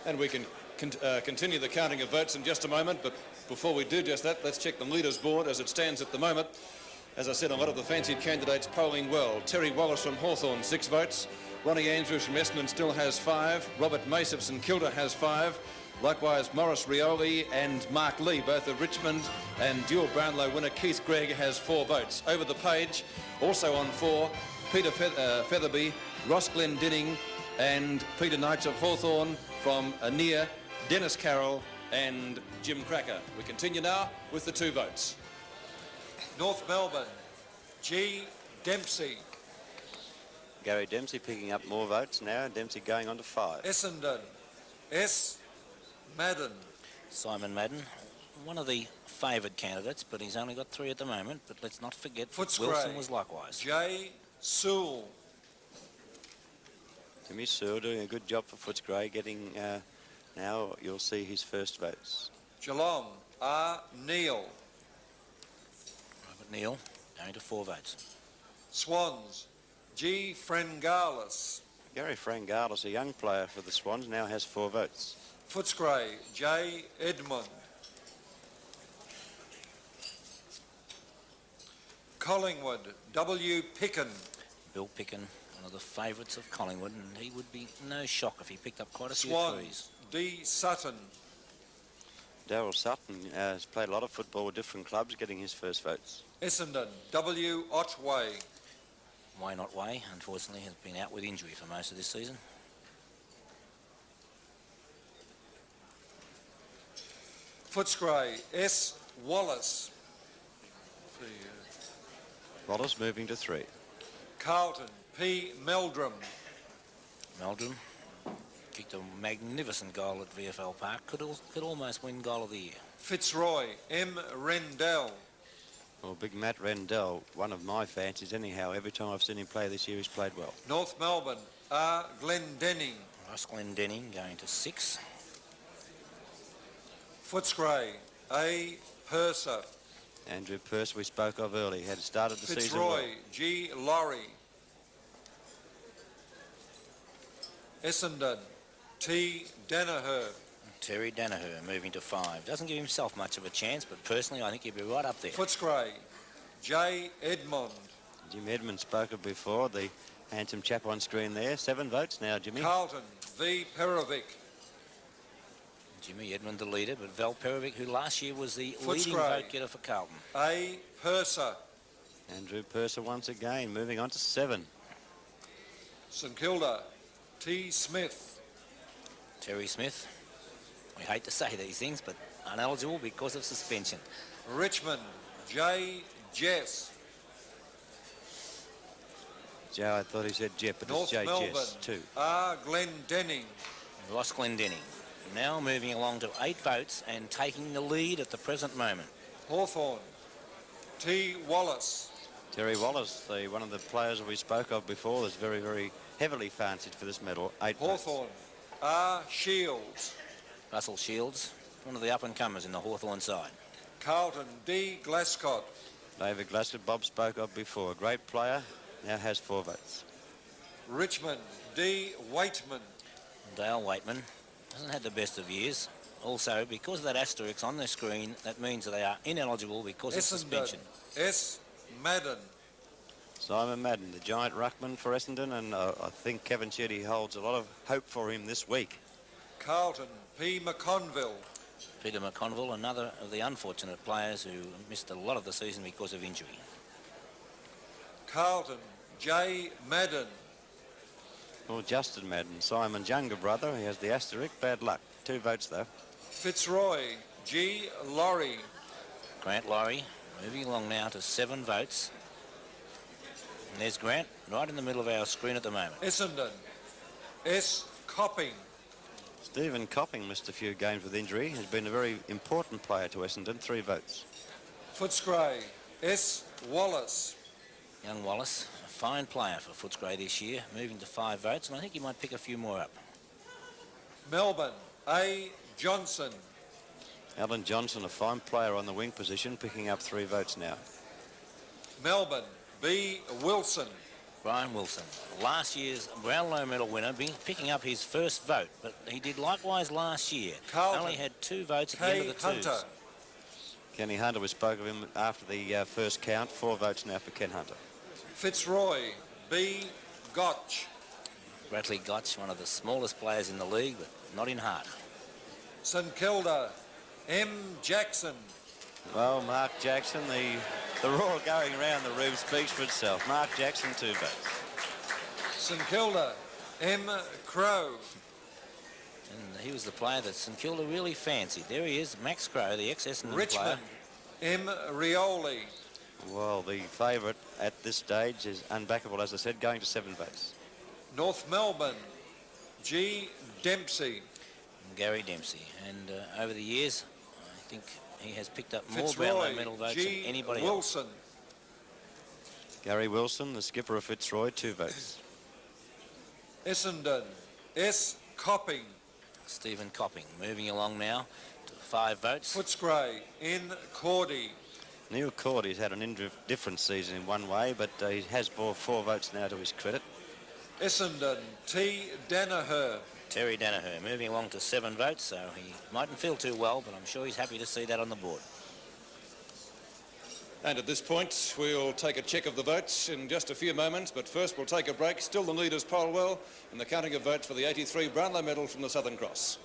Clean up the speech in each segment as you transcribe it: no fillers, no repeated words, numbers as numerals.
And we can continue the counting of votes in just a moment, but before we do just that, let's check the leaders board as it stands at the moment. As I said, a lot of the fancied candidates polling well. Terry Wallace from Hawthorn, 6 votes. Ronnie Andrews from Essendon still has 5. Robert Mace of St Kilda has 5. Likewise, Morris Rioli and Mark Lee, both of Richmond, and dual Brownlow winner Keith Gregg has 4 votes. Over the page, also on 4, Peter Featherby, Ross Glendinning, and Peter Knights of Hawthorn from Anea, Dennis Carroll and Jim Cracker. We continue now with the 2 votes. North Melbourne, G. Dempsey. Gary Dempsey picking up more votes now. Dempsey going on to 5. Essendon, S. Madden. Simon Madden, one of the favoured candidates, but he's only got 3 at the moment. But let's not forget Wilson was likewise. J. Sewell. Timmy Sewell doing a good job for Footscray, getting now you'll see his first votes. Geelong, R. Neal. Robert Neal going to 4 votes. Swans, G. Frangalis. Gary Frangalis, a young player for the Swans, now has 4 votes. Footscray, J. Edmund. Collingwood, W. Picken. Bill Picken, one of the favourites of Collingwood, and he would be no shock if he picked up quite a few Swans, threes. D. Sutton. Daryl Sutton has played a lot of football with different clubs, getting his first votes. Essendon, W. Otway. Wayne Otway, unfortunately, has been out with injury for most of this season. Footscray, S. Wallace. Wallace moving to 3. Carlton, P. Meldrum. Meldrum kicked a magnificent goal at VFL Park. Could almost win goal of the year. Fitzroy, M. Rendell. Well, big Matt Rendell, one of my fancies anyhow. Every time I've seen him play this year, he's played well. North Melbourne, R. Glendenning. Ross Glendinning going to 6. Footscray, A. Purser. Andrew Purse, we spoke of early, had started the season well. Fitzroy, G. Laurie. Essendon, T. Danaher. Terry Danaher moving to 5. Doesn't give himself much of a chance, but personally I think he'll be right up there. Footscray, J. Edmond. Jim Edmonds spoke of before, the handsome chap on screen there. 7 votes now, Jimmy. Carlton, V. Perovic. Jimmy Edmond the leader, but Val Perovic, who last year was the leading vote getter for Carlton. A. Purser. Andrew Purser once again, moving on to 7. St Kilda, T. Smith. Terry Smith. We hate to say these things, but uneligible because of suspension. Richmond, J. Jess. Joe, I thought he said Jet, but North it's J. Melbourne, Jess too. R. Glendenning. Ross Glendinning now moving along to 8 votes and taking the lead at the present moment. Hawthorn, T. Wallace. Terry Wallace, one of the players we spoke of before, is very, very heavily fancied for this medal. 8 votes. Hawthorn, R. Shields. Russell Shields, one of the up-and-comers in the Hawthorn side. Carlton, D. Glascott. David Glasgow, Bob spoke of before. A great player, now has 4 votes. Richmond, D. Waitman. Dale Waitman hasn't had the best of years. Also, because of that asterisk on their screen, that means that they are ineligible because of suspension. S. Madden. Simon Madden, the giant ruckman for Essendon, and I think Kevin Shetty holds a lot of hope for him this week. Carlton, P. McConville. Peter McConville, another of the unfortunate players who missed a lot of the season because of injury. Carlton, J. Madden. Well, Justin Madden, Simon's younger brother, he has the asterisk. Bad luck. 2 votes, though. Fitzroy, G. Laurie. Grant Laurie moving along now to 7 votes. And there's Grant right in the middle of our screen at the moment. Essendon, S. Copping. Stephen Copping missed a few games with injury. Has been a very important player to Essendon. 3 votes. Footscray, S. Wallace. Young Wallace, a fine player for Footscray this year, moving to 5 votes, and I think he might pick a few more up. Melbourne, A. Johnson. Alan Johnson, a fine player on the wing position, picking up 3 votes now. Melbourne, B. Wilson. Brian Wilson, last year's Brownlow medal winner, picking up his first vote, but he did likewise last year. Carlton. Only had 2 votes at the end of the Hunter. twos. Kenny Hunter, we spoke of him after the first count. 4 votes now for Ken Hunter. Fitzroy. B. Gotch. Bradley Gotch, one of the smallest players in the league, but not in heart. St Kilda. M. Jackson. Well, Mark Jackson, the roar going around the room speaks for itself. Mark Jackson, 2 votes. St Kilda. M. Crow. And he was the player that St Kilda really fancied. There he is, Max Crow, the ex-Essendon player. Richmond. M. Rioli. Well, the favourite at this stage is unbackable, as I said, going to 7 votes. North Melbourne. G. Dempsey. Gary Dempsey. And over the years, I think he has picked up more Fitzroy. Brownlow medal votes G. than anybody Wilson. Gary Wilson, the skipper of Fitzroy, 2 votes. Essendon. S. Copping. else. Stephen Copping moving along now to 5 votes. Footscray. N. Cordy. Neil Cordy's had an indifferent season in one way, but he has brought 4 votes now to his credit. Essendon. T. Danaher. Terry Danaher moving along to 7 votes, so he mightn't feel too well, but I'm sure he's happy to see that on the board. And at this point, we'll take a check of the votes in just a few moments, but first we'll take a break. Still the leaders poll well in the counting of votes for the 83 Brownlow medal from the Southern Cross.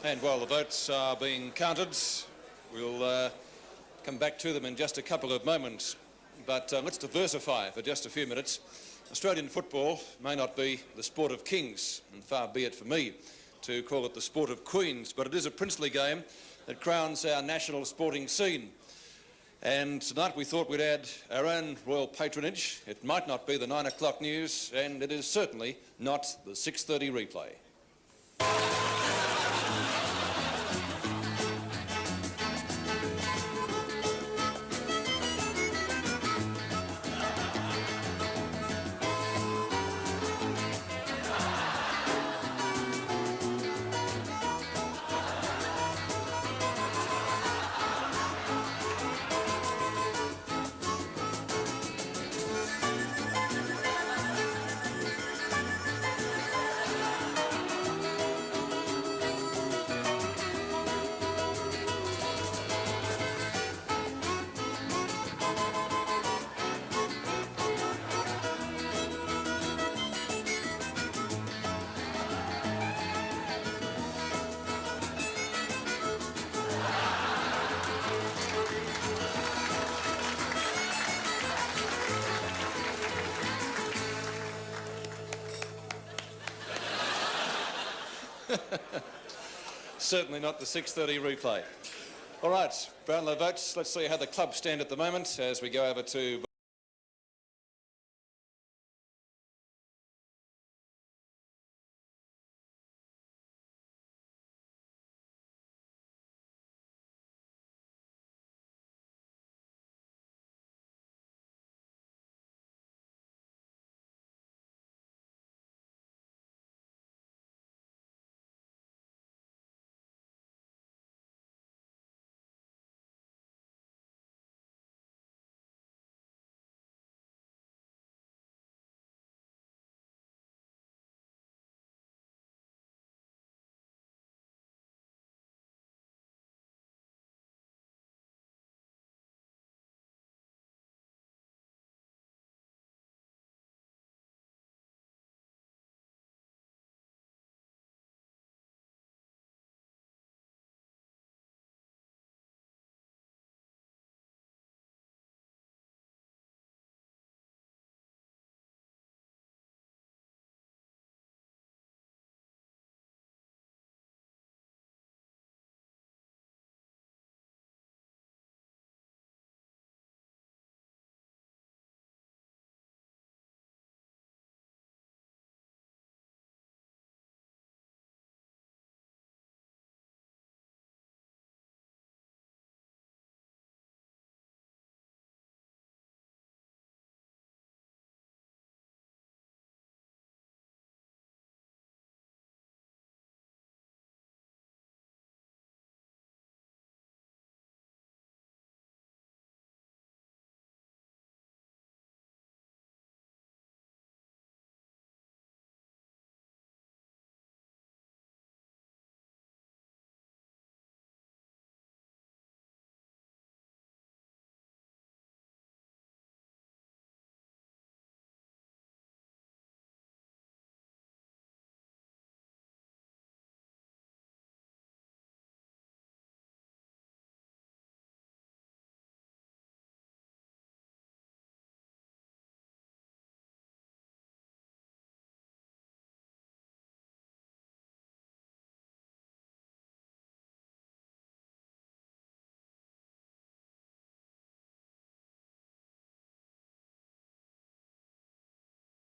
And while the votes are being counted, we'll come back to them in just a couple of moments. But let's diversify for just a few minutes. Australian football may not be the sport of kings, and far be it for me to call it the sport of queens, but it is a princely game that crowns our national sporting scene. And tonight we thought we'd add our own royal patronage. It might not be the 9 o'clock news, and it is certainly not the 6:30 replay. Certainly not the 6:30 replay. All right, Brownlow votes. Let's see how the clubs stand at the moment as we go over to